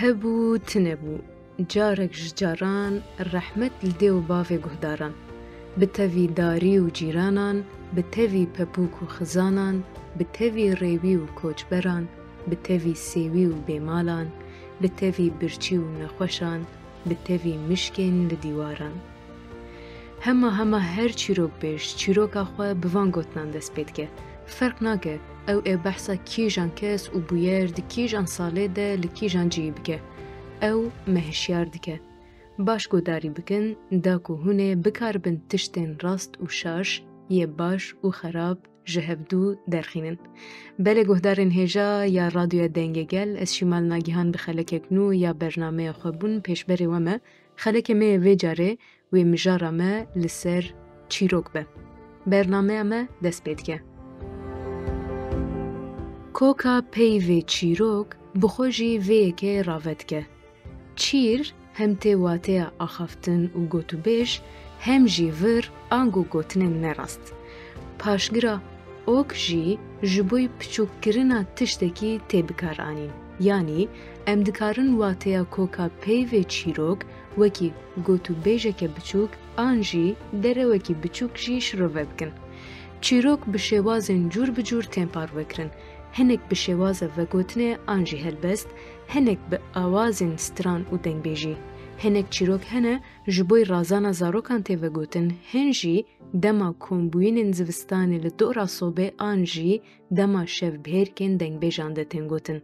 هبو تنبو جارك جاران رحمت لدي و بافي گهداران بتوی داری و جیرانان بتوی پپوک و خزانان بتوی ریوی و کوچبران بتوی سیوی و بیمالان بتوی برچی و نخوشان بتوی مشکین لدیواران هما هر چیروک بیش چیروک آخواه بوان گوتنان دست بید که فرق ناکه او بحثا کیجان کس و بویر دی کیجان ساله ده لکیجان جیب که او مهشیار دکه باش گوداری بکن داکو هونه بکار بن تشتین راست و شاش یه باش و خراب جهبدو درخینن بله گهدارن هجا یا رادیو دنگه گل از شمال ناگیهان بخلک اکنو یا برنامه خوابون پیش بری ومه خلک می وی جاره و مجاره ما لسر چیروک به برنامه ما دست بید که کوکا پیوی چیروک بخوجی وی که راوت که چیر هم تی واته آخافتن و گوتو بیش هم جی ور آنگو گوتنن نراست. پاشگرا اوک جی جبوی پچوک کرنا تشتکی تی بکار آنین. یعنی ام دکارن واته کوکا پیوی چیروک وکی گوتو بیجه که بچوک آنجی دره وکی بچوک جی شروع بکن. چیروک بشوازن جور بجور تمپار وکرن. هنک بشوازه و گوتنه آنجی هلبست هنک به آوازین ستران و دنگ بیجی. هنک چیروک هنه جبوی رازانا زاروکان تیوه گوتن هنجی دما کمبوین زوستانی لدورا صوبه آنجی دما شف بهرکن دنگ بیجانده تنگوتن.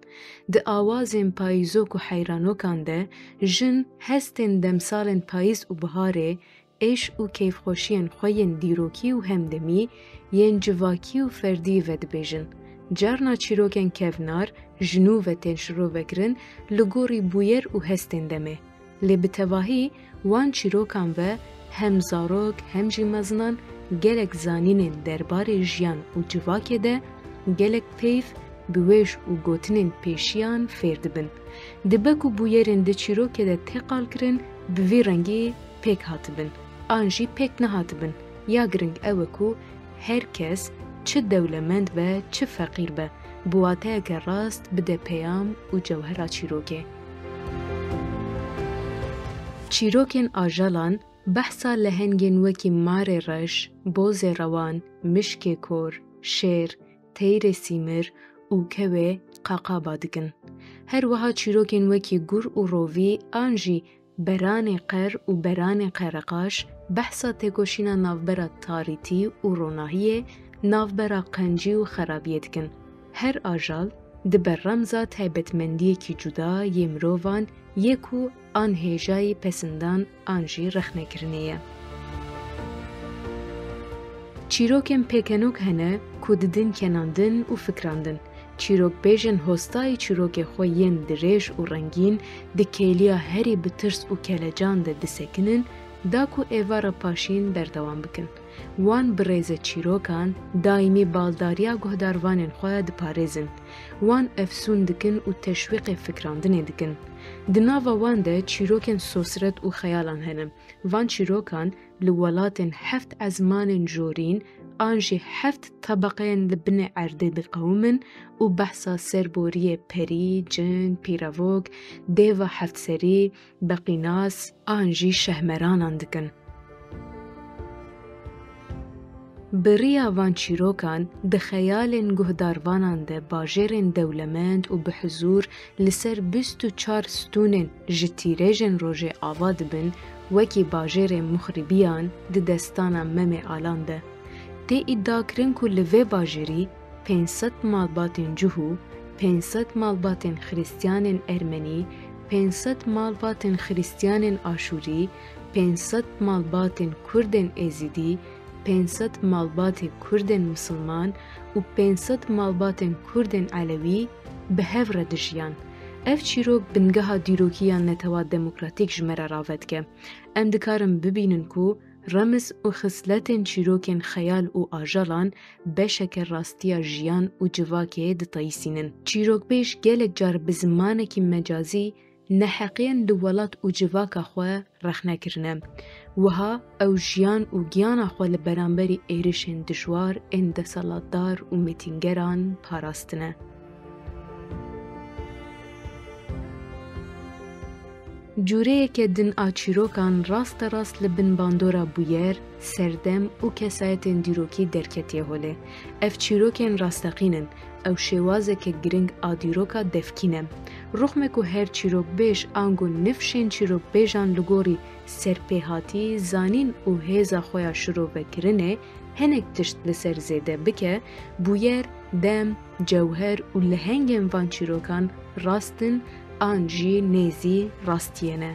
ده آوازین پاییزوک و حیرانوکان ده جن هستن دمسالن پاییز و بهاره ایش و کیف خوشین خوین دیروکی و همدمی ین جواکی و فردی ود بیجن. جارنا چیروکن کفنار جنو و تنشرو وکرن لگوری بویر و هستن دمه. لی بتواهی وان چیروکان و هم زاروک هم جی مزنان گلک زانین دربار جیان و جواکه ده گلک پیف بویش و گوتنین پیشیان فرد بن. دبک و بویرین ده چیروکه ده تقال کرن بوی رنگی پیک هات بن. آنجی پیک نهات بن. یا گرنگ اوکو هر کس چه دولمند و چه فقیر به بواته که راست بده پیام و جوهره چیروکه. چیروکن آجالان بحثا لهنگین وکی مار رش، بوز روان، مشک کور، شیر، تیر سیمر و کوه قاقابا دکن. هر وها چیروکن وکی گر و رووی آنجی بران قر و بران قرقاش بحثا تکوشینا نافبرا تاریتی و روناهیه نافبرا قنجی و خرابیت کن. هر آجال دبر رمزا تایبتمندی کی جدا یمروان یکو آن هیجای پسندان آنجی رخنه کرنیه. چیروکن پیکنوک هنه کوددن کناندن و فکراندن. چیروک بیجن هستای چیروک خوین دریش و رنگین دکیلیا هری بترس و کلجان ده دسکنن داکو ایوارا پاشین بردوان بکن. وان بریز چیروکان دائمی بالداریا گهداروانین خواه دپارزن. وان افسون دکن و تشویق فکراندن دکن. دناوا وان ده چیروکن سوسرت و خیالان هنم. وان چیروکان لولاتن هفت ازمان جورین آنجی هفت طبقین لبن عرده دقومن و بحثا سربوری پری، جن، پیراوگ، دیو هفت سری، بقیناس آنجی شهمرانان دکن. بریا وان چیروکان ده خیالن گهداروانان ده باجرین دولمند و بحضور لسر 24 ستونن جتیرجن روژه آواد بن وکی باجر مخربیان ده دستانا مم آلان ده. تی ادعا کرن که لوی باجری 500 مالباتن جهو، 500 مالباتن خریستیان ارمنی، 500 مالباتن خریستیان آشوری، 500 مالباتن کردن ازیدی، 500 مالبات کردن مسلمان و 500 مالبات کردن علوی به هفر دجیان. اف چیروک بنگاه دیروکیان نتوا دموکراتیک جمره راوت که ام دکارم ببینن کو رمز و خصلتن چیروکن خیال و آجالان بشک راستیا جیان و جواکه دتایسینن. چیروک بیش گلک جار بزمانکی مجازی نحقین دولات و جواکا خواه رخنه کرنه. وها او جیان و گیانا خواه لبرانبری ایرشن دجوار اندسالاتدار و میتینگران پاراستنه. جورەیەکە دن ئا چیرۆکان ڕاستە ڕاست لە بن باندۆرا بوویەر، سەردەم و کەسایەتên dîrokî derketiye holê. Ev çîrokên rastexîn in, ew şêwazeke giring a dîroka devkîn e. Rûxme ku her çîrokbêj ango nifşên çîrokbêjan li gorî serpêhatî, zanîn û hêza xwe ya şirovekirinê hinek tişt li ser zêde bike, bûyer, dem, cewher û lihengên van çîrokan rastin an jî nêzî rastiyê ne.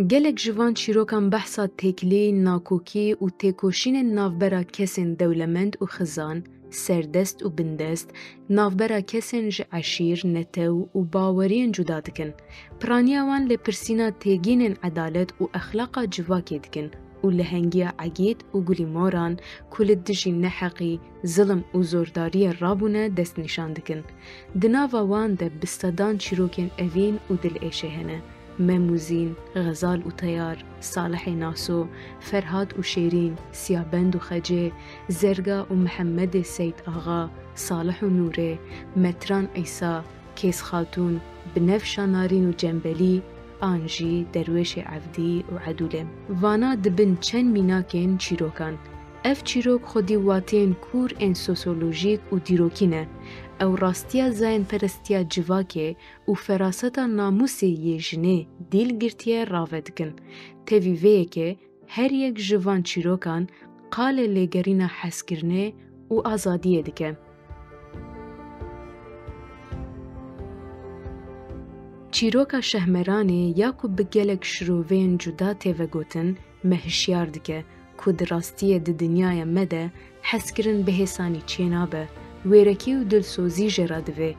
Gelek ji van çîrokan behsa têkilî, nakokî û têkoşînên navbera kesên dewlemend û xizan, serdest û bindest, navbera kesên ji eşîr, netew û baweriyên cuda dikin. Piraniya wan lê pirsîna têgînên edalet û exlaqa civakê dikin û lihengiya egît û gulîmoran ku li dijî neheqî, zilim û zordariyê rabûne destnîşan dikin. Di nava wan de bi sedan çîrokên evîn û dilêşê hene. Memûzîn, Xezal û Teyar, Salihê Naso, Ferhat û Şêrîn, Siyabend û Xecê, Zerga û Mihemmedê Seyd Axa, Salih û Nûrê, Metran Îsa, Kês Xatûn, Binefşa Narîn û Cembelî, an jî Derwêşê Evdî û Edûlê. Vana dibin çend mînakên çîrokan. Ev çîrok xwedî wateyên kûr ên sosyolojîk û dîrokî ne. Ew rastiya zayenperestiya civakê û feraseta namûsê yê jinê dîlgirtiye rave dikin. Tevî vêyekê her yek ji van çîrokan qalê lêgerîna hezkirinê û azadiyê dike. Çîroka şehmeranê ya ku bi gelek şiroveyên cuda têvegotin me hişyar dike ku di rastiyê di dinyaya me de hezkirin bihêsanî çênabe, wêrekî û dilsozî jê ra divê.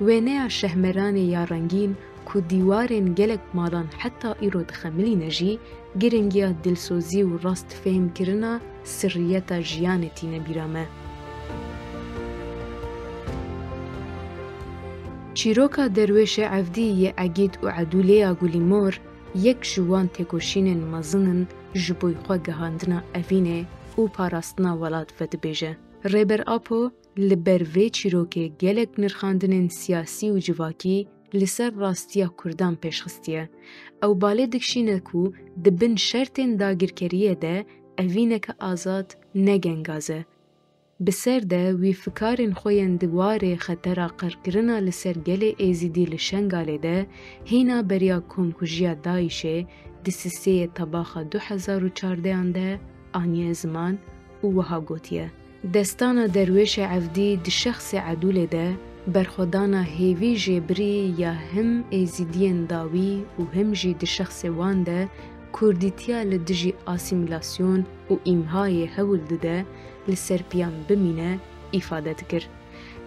Wêneya şehmeranê ya rengîn ku dîwarên gelek malan heta îro dixemilîne jî, giringiya dilsozî û rast fêhmkirina sirriyeta jiyanê tîne bîra me. Çîroka Derwêşê Evdî yê Egît û Edûlê ya Gulîmor yek ji wan têkoşînên mezin in ji bo xwe gihandina evînê û parastina welat vedibêje. Rêber Apo li ber vê çîrokê gelek nirxandinên siyasî û civakî li ser rastiya Kurdan pêşxistiye. Ew balê dikişîne ku di bin şertên dagirkeriyê de evîneke azad negengaze. Bi ser de wî fikarên xwe yên di warê xetera qirkirina li ser gelê êzîdî li Şengalê de hîna beriya komkujiya Daişê di siseyê tebaxa 2014 de aniye ziman û wiha gotiye. Destana Derwêşê Evdî di şexsê Edûlê de berxwedana hêvî jêbirî ya him êzîdiyên dawî û him jî di şexsê wan de kurdîtiya li dijî asîmîlasyon û îmhayê hewl dide li ser piyan bimîne îfade dikir.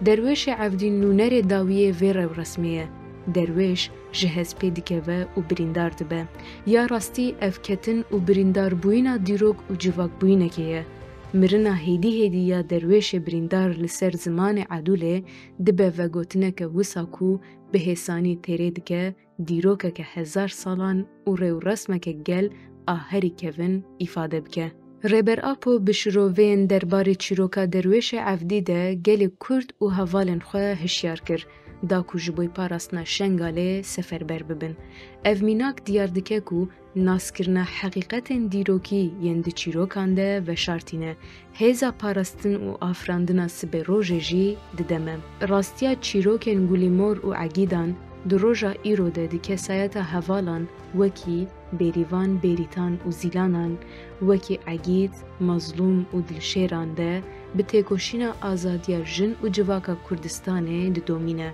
Derwêşê Evdî nûnerê dawiyê vê rewresmê ye. Derwêş ji hezpê dikeve û birîndar dibe. Ya rastî evketin û birîndarbûyîna dîrok û civakbûyînekê ye. Mirina hêdî ya derwêşê birîndar li ser zimanê Edûlê dibe vegotineke wisa ku bihêsanî têrê dike dîrokeke hezar salan û rêwresmeke gel a herî kevin îfade bike. Rêber Apo bi şiroveyên derbarê çîroka Derwêşê Evdî de gelê Kurd û hevalên xwe hişyar kir, da ku ji bo parastina Şengalê seferber bibin. Ev mînak diyar dike ku naskirina heqîqetên dîrokî yên di çîrokan de veşartîne, hêza parastin û afirandina sibê rojê jî dideme. Rastiya çîrokên Gulîmor û Egîdan di roja îro de di kesayeta hevalan wekî bêrîvan, bêrîtan û zîlanan, wekî Egît, mazlûm û dilşêran de bi têkoşîna azadiya jin û civaka Kurdistanê didomîne.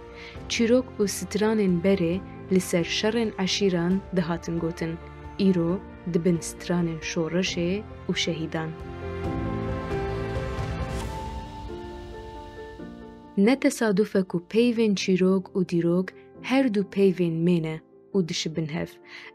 Çîrok û stranên berê li ser şerên eşîran dihatin gotin. Îro dibin stranên şoreşê û şehîdan. Ne tesadûf e ku peyvên çîrok û dîrok her du peyvên mê ne û dişibin hev.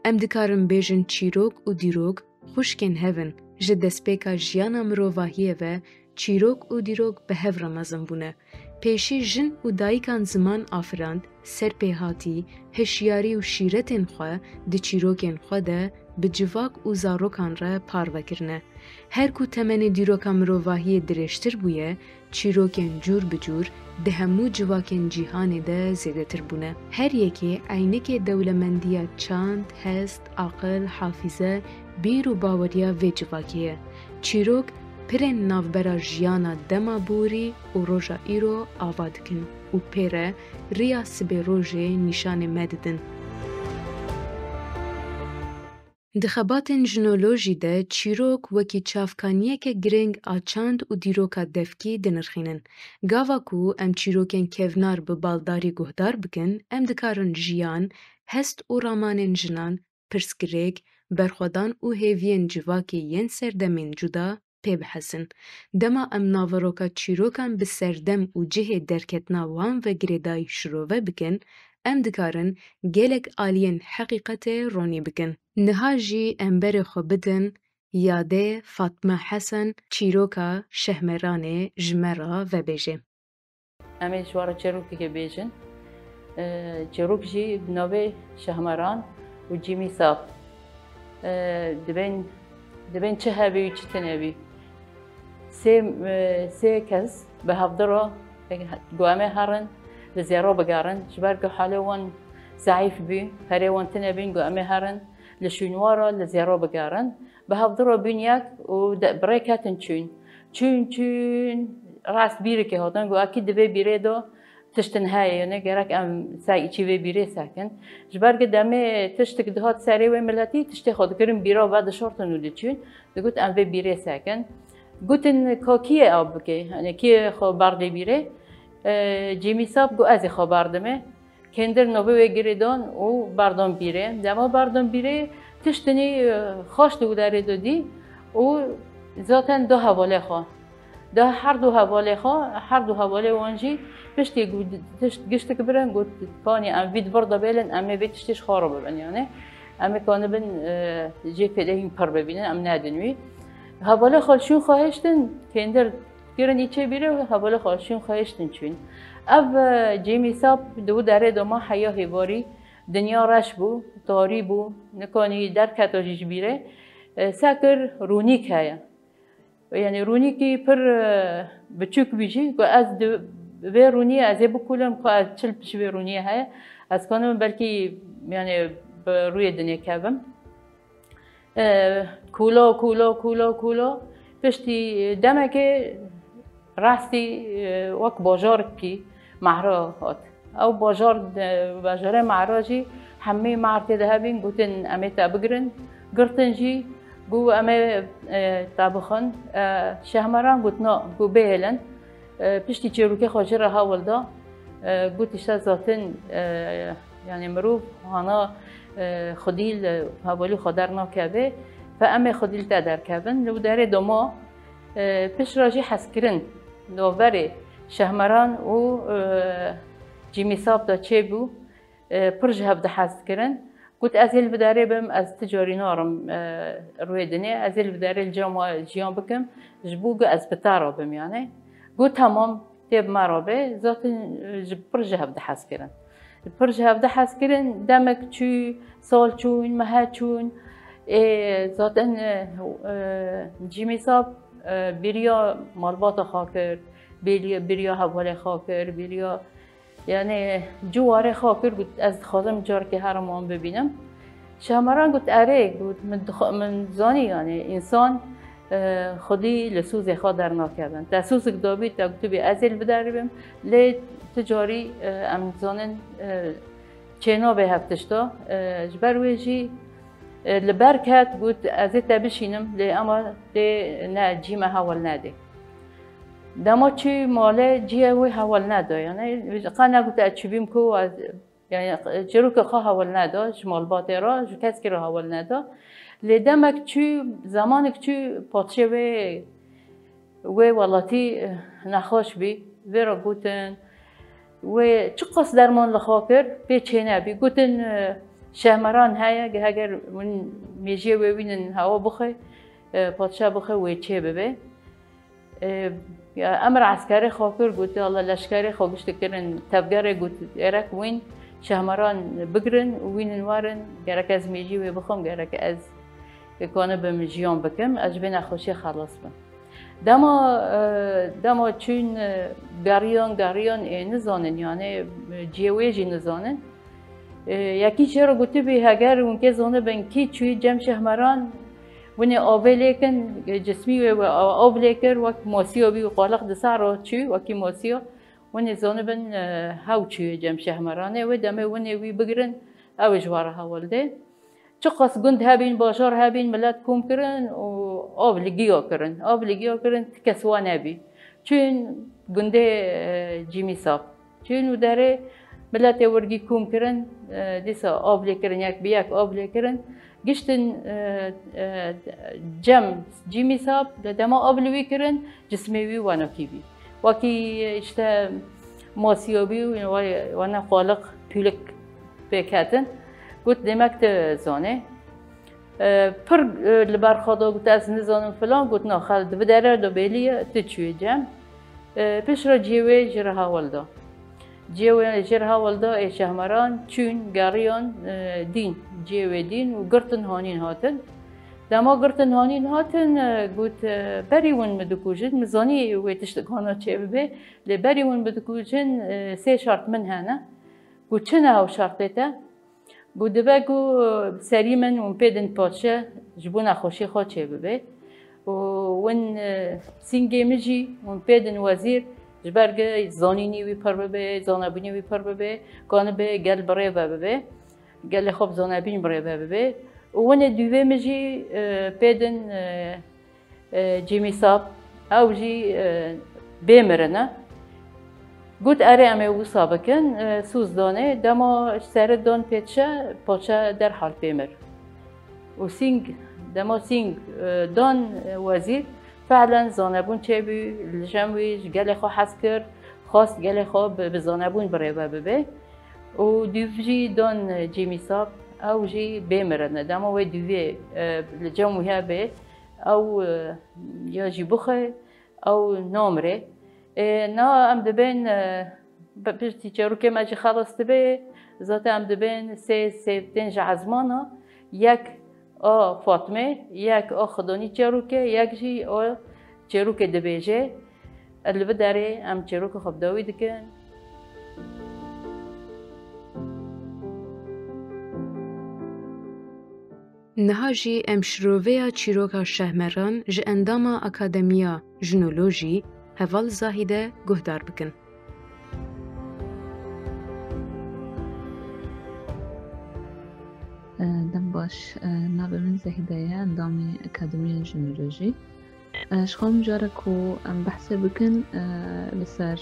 Em dikarin bêjin çîrok û dîrok xuşkên hevin, ji destpêka jiyana mirovahiyê ve çîrok û dîrok bi hev re mezin bûne. Pêşî jin û dayîkan ziman afirand, serpêhatî, hişyarî û şîretên xwe di çîrokên xwe de bi civak û zarokan re parve kirine. Her ku temenê dîroka mirovahiyê dirêjtir bûye, çîrokên cûr bi cûr di hemû civakên cîhanê de zêdetir bûne. Her yekê eynekê dewlemendiya çand, hest, aqil, hafîze, bîr û baweriya vê civakê ye. Çîrok pirên navbera jiyana dema borî û roja îro ava dikin û pê re rêya sibê rojê nîşanê me didin. Di xebatên jinolojî de çîrok wekî çavkaniyeke girêng a çand û dîroka devkî dinirxînin. Gava ku em çîrokên kevnar bi baldarî guhdar bikin, em dikarin jiyan, hest û ramanên jinan, pirsgirêk, berxwedan û hêviyên civakê yên serdemên cuda pê bihesin. Dema em naveroka çîrokan bi serdem û cihê derketina wan ve girêdayî şirove bikin, em dikarin gelek aliyên heqîqetê ronî bikin. Niha jî em berê xwe bidin yadê Fatma Hesen, çîroka Şehmeranê ji me re vebêje. Em ê ji wara çîrokekê bêjin. Çîrok jî bi navê Şehmeran û Cîmî Sab. Dibên çi hevî û çi tinêvî. Sê kes bi hevdira got em ê herin li zêro bigerin ji ber ku halê wan zeîf bû, herê wan tinebîn got em ê herin li şûnwara li zêro bigerin. Bi hevdira bûn yek û birêk hetin çûn. Çûn rast bîrekê hatin got ekî divê bîrê de tiştin heye yani gerek em içî vê bîrê sekin. Ji ber ku demê tiştek dihat serê wê milletî tiştê xwe dikirin bîra ve dişortin û diçûn. Digot em vê bîrê sekin. Gotin ka kî av bike, yani kî xwe berdê bîrê. Cîmî Sab got ez ê xwe berdimê. Kendir navê wê girêdan û berdan bîrê. Dema berdan bîrê tiştinî xweş li derê de dî û zaten du hevalê xwe. Da her du hevalê xwe, her du hevalê wan jî piştî giştek birin got panî em vî di bir de bêlin em ê vê tiştê ji xwe re bibin yani. Em ê kanibin jê fêdehîn pir bibînin em nedin wî. Hevalê xwe şûn xwehiştin kendir girin îçê bîrê hevalê xwe şûn xwehiştin çûn. Ev Cîmî Sab di wî derê de ma heya hêvarî dinya reş bû, tarî bû, nikanî derketa jî ji bîrê. Sekir rûnîk heye. Yani rûnîkî pir biçûk bî jî got ez vê rûniyê ez ê bikûlim ku ez çil ji vê rûniyê heye. Ez kanibim belkî yani bi rûyê dinê kevim. Kûla piştî demekê rastî wek bajarekî mehra hat. Ew bajarê mehra jî hemû mehr tê de hebîn gotin em ê te bigirin. Girtin jî got em ê te bixin. Şehmeran got na got bêhêlin. Piştî çîrokê xwe jî re hewl da. Got îşte zatin yani mirov hana xwedî li hevalî xwe dernakeve ve em ê xwedî li te derkevin. Li derê de ma piştre jî hezkirin navberê Şehmeran û Cîmî Sab da çêbû pir ji hev dihez kirin. Got ez ê li derê bim ez ti carî narim rûyê dinê ez ê li derê li cema jiyan bikim ji bo ku ez bi te re bim yani. Got temam tê bi me re bê zaten ji pir ji hev dihez kirin. Pir ji hev dihez kirin demek çû sal çûn mehe çûn zaten Cîmî Sab bêriya malbata xwe kir, bêriya hevalê xwe kir, bêriya yani ciwarê xwe kir got ez dixwazim carekê herim wan bibînim. Şehmeran got erê got min zanî yani însan xwedî li sûzê xwe dernakevin. Te sûzek dabî te gotibî ez ê li bi derê bim lê ti carî em dizanin çê nabe hev tişta. Ji ber wê jî li ber ket got ez ê te bişînim lê ema tê ne cî me hewl nede. Dema çû malê ciyê wê hewl neda yani qe negot ez çûbîm ku yani çîrokê xwe hewl neda ji malbatê re ji keskê re hewl neda. Lê demek çû zemanek çû patşê wê welatî nexweş bî vê re gotin wê çi qas derman li xwe kir pê çê nebî. Gotin Şehmeran heye heger min mêjiyê wê wînin hewa bixe patşa bixe wê çê bibe. Emir eskerê xwe kir got Allah leşkerê xwe giştî kirin tevgerê got gerek wîn Şehmeran bigirin û wînin warin gerek ez mêjî wê bixwim gerek ez که کنه بمجیان بکم از بین خوشی خلاص بم دما چون گریان نزانن یعنی جیویجی نزانن یکی چرا گوته بی هگر اون که زانه بن کی چوی جمع شهران ونی آبی لیکن جسمی و آب لیکر وقت ماسیو بی قالق دسارو چوی وقتی ماسیو ونی زانه بن هاو چوی جمع شهرانه و دم ونی وی بگرن او جواره هولده چه قصد گند هبین باشار هبین ملت کوم کرن و آب لگیا کرن کسوان هبی چون گنده جیمی صاحب چون و داره ملت ورگی کوم کرن دیسا آب لیکرن یک بیاک آب لیکرن گشتن جم جیمی صاحب دما آب لوی کرن جسمی وی وانا کی بی وکی اشته ماسیو بی وانا خالق پولک بکاتن قلت دمكت زانه پر لبر خدا قلت از نزانم فلان قلت نه خالد بدره دو بیلیه تچوی جم پیش را جیوه جرها ولدا ای شهران چون گریان دین جیوه دین و گرتن هانین هاتن دما گرتن هانین هاتن قلت بریون مدکوجن مزانی ویتشتگانا چه ببه لبریون مدکوجن سه شرط من هنه قلت چنه هاو شرطیته بود بگو سری من اون پیدن پاچه جبون خوشی خود چه ببه و ون سینگی مجی اون پیدن وزیر جبرگه زانینی وی پر ببه زانبونی وی پر ببه کانه به گل برای ببه گل خوب زانبین برای ببه و ون دوی مجی پیدن جیمی صاحب او جی بمرنه قلت أري أمي وصابكن سوز دانه دما سرد دان پاچه در حال بيمر وسينج دما سينج دان وزير فعلا زانبون چه بي الجمويج قال خو حسكر خواست قال خو بزانبون بريبه ببه و دوفجي دان جيمي صاب او جي بيمرن دما وي دوفي الجمويها بي او يا جي بخه او نامره نا ام دبن بپرسی چرا که ماجی خلاص تبه ذات ام دبن سه تنج عزمانا یک فاطمه یک خدانی چرا که یک جی چرا که دبیجه اللي بداره ام چرا که خب داوی دکن نهاجی ام شروعه چیروکا شهران ج اندام اکادمیا ژنولوژی هوال زاهیده گهدار بکن. دم باش نابه من زاهیده اندامی اکادمی ژنولوژی شخوام جاره کو ام بحثه بکن لسر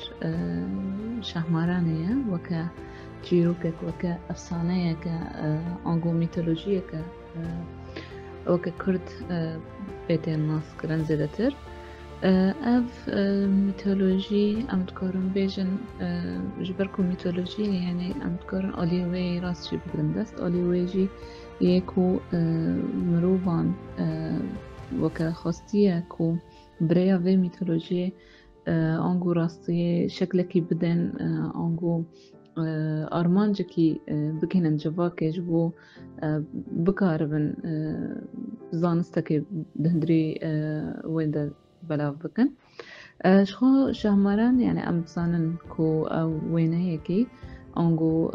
شهرانه وکه چیروکک وکه افسانه که آنگو میتولوژیه که وکه کرد بیتر ناس کرن زیده تر اف میتولوژی امتکارم بیشن جبرکو میتولوژی یعنی امتکارن آلیوی راست چی بگرندست آلیوی جی یکو مروان وکه خواستیه کو بریا وی میتولوژی آنگو راستی شکلکی بدن آنگو آرمانجه کی بکنن جواکش بو بکاربن زانسته که دهندری ویده بلاو بکن شخو شهران یعنی ام بزانن کو وینه یکی آنگو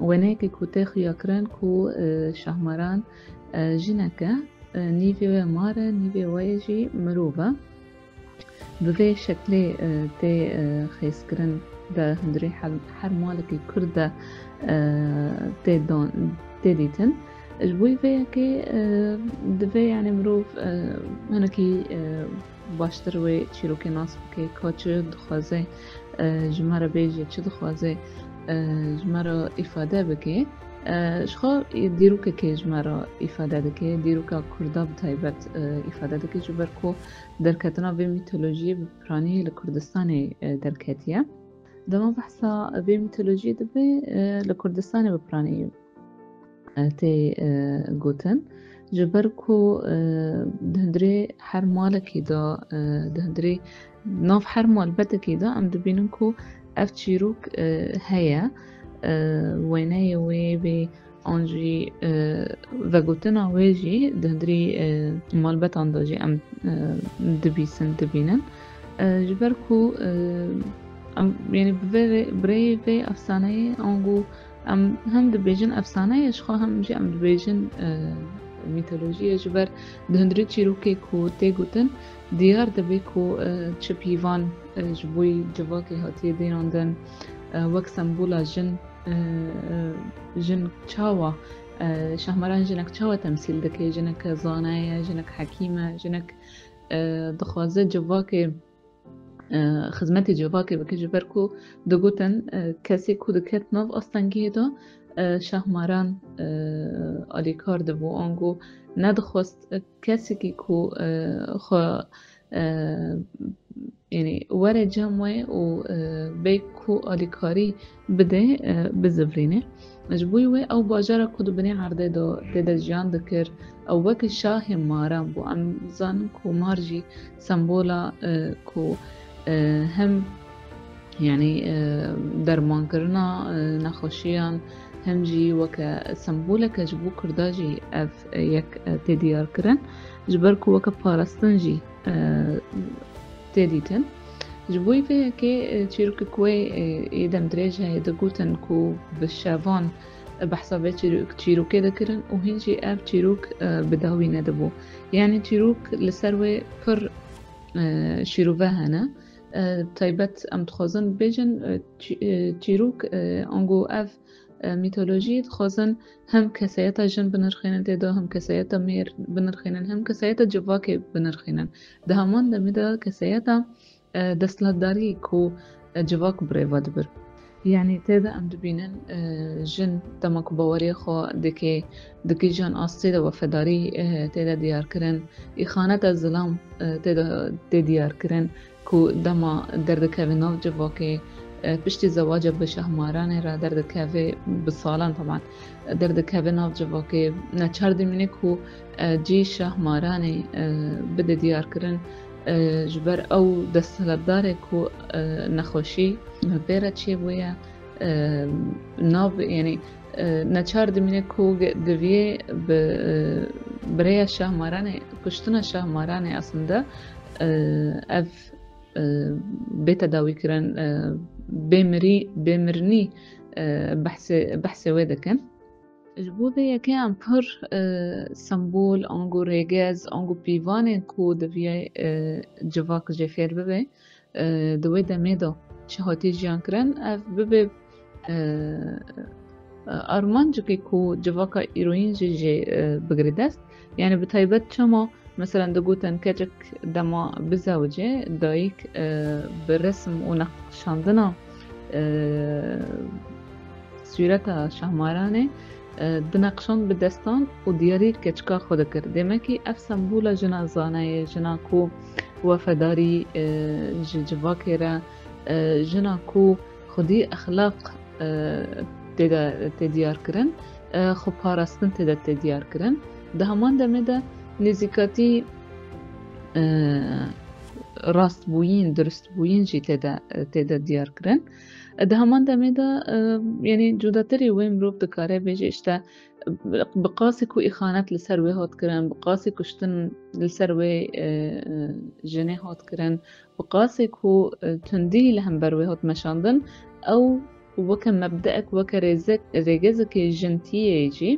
وینه یکی کو تخیا کرن کو شهران جنکه نیوی و ماره نیوی ویجی مروبه بوی شکلی تی خیس کرن ده هندری هر مالکی کرده تی دیتن جبوی وی که دوی یعنی مروف هنکی باشتر وی چیروکی ناس بکی که چه دخوازه جمعه بیجی چه دخوازه جمعه افاده بکی شخو دیروکه که جمعه افاده دکی دیروکه کرده بتایبت افاده دکی جبر کو درکتنا وی میتولوژی بپرانی لکردستان درکتیه دما بحثا وی میتولوژی دبی لکردستان بپرانی تی گوتن جبر کو دهندری هر مالکی دا دهندری ناف هر مال بدکی دا ام دبینن کو اف چیروک هیا وینه وی به آنجی وگوتنا ویجی دهندری مالبت آنداجی ام دبینن جبر کو یعنی برای وی افسانه آنگو هم دبیجن افسانه اشخا هم جی ام دبیجن میتولوژی جبر دهندری چیروکی کو تیگوتن دیار دبی کو چپیوان جبوی جواکی هاتی دیراندن وک سمبولا جن چاوا شهمران جنك چاوا تمثيل دكي جنك زانايا جنك حكيمة جنك دخوازه جواكي خدمت جواكي بكي جبركو دقوتن كسي كو دكت ناف أستنگيه دا شهمران آليكار دبو آنگو ندخواست کسی که کو خو يعني ورا جمعه و بيكو آليكاري بده بزفرينه جبوي وي او باجارة كودو بني عرده دا تيدا جيان دكر او وك شاه ماران بو ام زان كو مارجي سمبولا كو هم يعني درمان کرنا نخوشيان هم جي وكا سمبولا كجبو كرداجي اف يك تديار کرن جبركو وكا پارستن جي تديتن جبوي فيها كي تشيروك كوي يدم دريجها يدقوتن كو بالشافان بحسابي تشيروك ذكرن وهنجي اب تشيروك بداوي ندبو يعني تشيروك لسروي فر شيروفا هنا طيبت ام تخوزن بيجن تشيروك انغو اف ميثولوجي تخوزن هم كسيتا جن بنرخينن تيدا هم كسيتا مير بنرخينن هم كسيتا جواكي بنرخينن ده همان دميدا كسيتا دستلداري كو جواك بريفا دبر يعني تيدا ام دبينن جن تماكو باوري خو دكي جان آستيدا وفداري تيدا ديار كرن إخانة الظلام تيدا ديار كرن كو دما دردكاوي ناف جواكي پشتی زواج بشهماران را دردکاوی بسالان طبعا دردکاوی ناف جواکي نچار دمینه کو جی شهماران بده دیار کرن جبر او دستلداره کو نخوشی بیره چی بویا ناف يعني نچار دمینه کو دویه برای شهماران کشتن شهماران اصلا اف بتداوي كرن بمرني بحث ويدا كان جبوذي كان بر سمبول انغو ريغاز انغو بيوان كو دفيا جواك جفير ببي دويدا ميدو شهاتي جيان كرن اف ببي ارمان جوكي كو جواكا ايروين جي بغريدست يعني بتايبت شما مثلا دقوتن كجك دما بزوجه دايك برسم ونقشاندنا صورت شهمارانه دنقشان بدستان و دیاری کچکا خود کرد دمکی اف سمبولا جنا زانه جنا کو وفداری جواکی را جنا کو خودی اخلاق تدیار کرن خو پاراستن تدیار کرن ده همان دمه ده نزیکاتی راست بوین درست بوین جی تدا دیار کرن ده همان دمه ده یعنی جوداتری ویم روب دکاره بیجه اشتا بقاسی کو اخانت لسروی هات کرن بقاسی کشتن لسروی جنه هات کرن بقاسی کو تندی لهم بروی هات مشاندن او وکا مبدأک وکا ریگزک جنتیه جی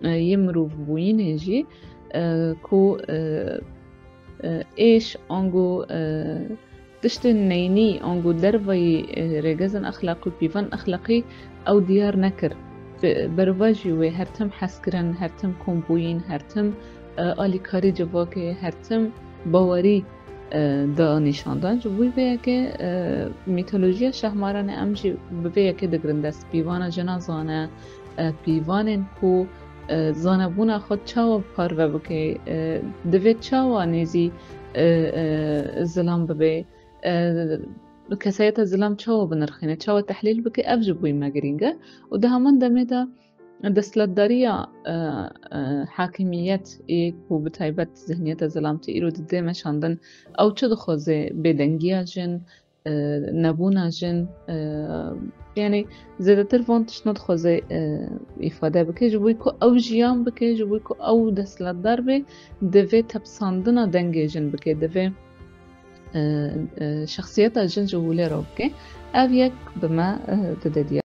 یمروف بوین جی كو ايش انغو تشتن نيني انغو درفي رجزن اخلاقي بيفان اخلاقي او ديار نكر برواجي وي هرتم حسكرن هرتم كومبوين هرتم آليكاري جواكي هرتم باوري دا نشاندن جوی به که میتولوژی شهماران امجی به که دگرن دست پیوان جنازانه پیوان کو زانبونا خود چاوا پارو بکه دوید چاوا نیزی زلام ببه کسایت زلام چاوا بنرخینه چاوا تحلیل بکه افجبوی مگرینگه و ده همان دمه ده دستلداریا حاکمیت و بتایبت ذهنیت زلام تیرو ده مشاندن او چه دخوزه بدنگیا جن نبونا جن يعني زیاتر وان تشنا دخوازه ifade بکه جبوی که او جیان بکه جبوی که او دستلات دار به دوی تبساندنا دنگی جن بکه دوی شخصیت جن جبولی رو بکه او یک بما دادی